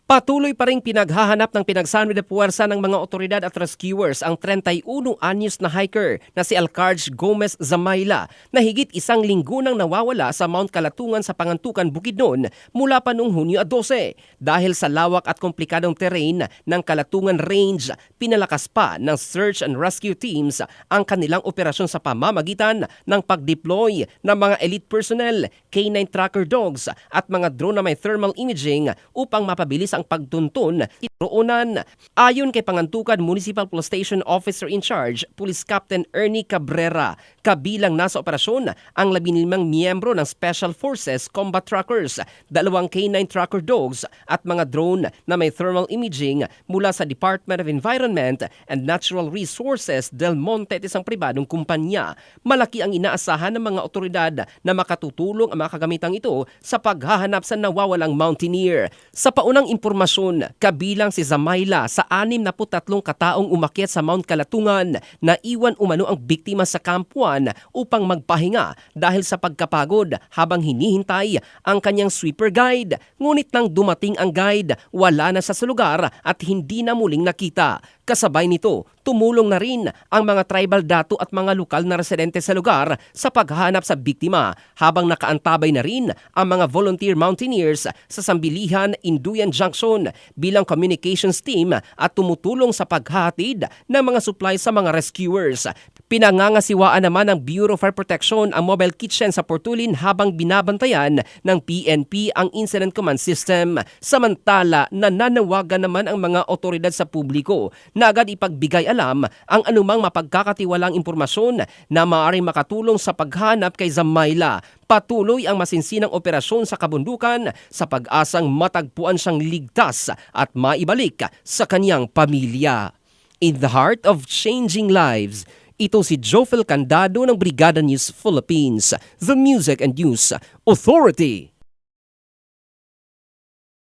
Patuloy pa ring pinaghahanap ng pinagsanib na puwersa ng mga otoridad at rescuers ang 31 anyos na hiker na si Alcarj Gomez Zamayla na higit isang linggo nang nawawala sa Mount Kalatungan sa Pangantukan, Bukidnon mula pa noong Hunyo 12. Dahil sa lawak at komplikadong terrain ng Kalatungan Range, pinalakas pa ng search and rescue teams ang kanilang operasyon sa pamamagitan ng pag-deploy ng mga elite personnel, K9 tracker dogs at mga drone na may thermal imaging upang mapabilis ang pagtuntun iroonan. Ayon kay Pangantukan Municipal Police Station Officer in Charge, Police Captain Ernie Cabrera, kabilang nasa operasyon ang 15 miyembro ng Special Forces Combat Trackers, 2 K9 tracker dogs at mga drone na may thermal imaging mula sa Department of Environment and Natural Resources Del Monte at isang pribadong kumpanya. Malaki ang inaasahan ng mga otoridad na makatutulong ang mga kagamitang ito sa paghahanap sa nawawalang mountaineer. Sa paunang impormasyon, kabilang si Zamayla sa 63 kataong umakyat sa Mount Kalatungan na iwan umano ang biktima sa Camp 1 upang magpahinga dahil sa pagkapagod habang hinihintay ang kanyang sweeper guide. Ngunit nang dumating ang guide, wala na sa lugar at hindi na muling nakita. Kasabay nito, tumulong na rin ang mga tribal dato at mga lokal na residente sa lugar sa paghahanap sa biktima habang nakaantabay na rin ang mga volunteer mountaineers sa Sambilihan, Induyan Junction bilang communications team at tumutulong sa paghahatid ng mga supply sa mga rescuers. Pinangangasiwaan naman ng Bureau of Fire Protection ang mobile kitchen sa Portulin habang binabantayan ng PNP ang Incident Command System. Samantala, nananawagan naman ang mga otoridad sa publiko na agad ipagbigay alam ang anumang mapagkakatiwalang impormasyon na maaaring makatulong sa paghanap kay Zamayla. Patuloy ang masinsinang operasyon sa kabundukan sa pag-asang matagpuan siyang ligtas at maibalik sa kanyang pamilya. In the heart of changing lives, ito si Jofel Candado ng Brigada News Philippines, the Music and News Authority.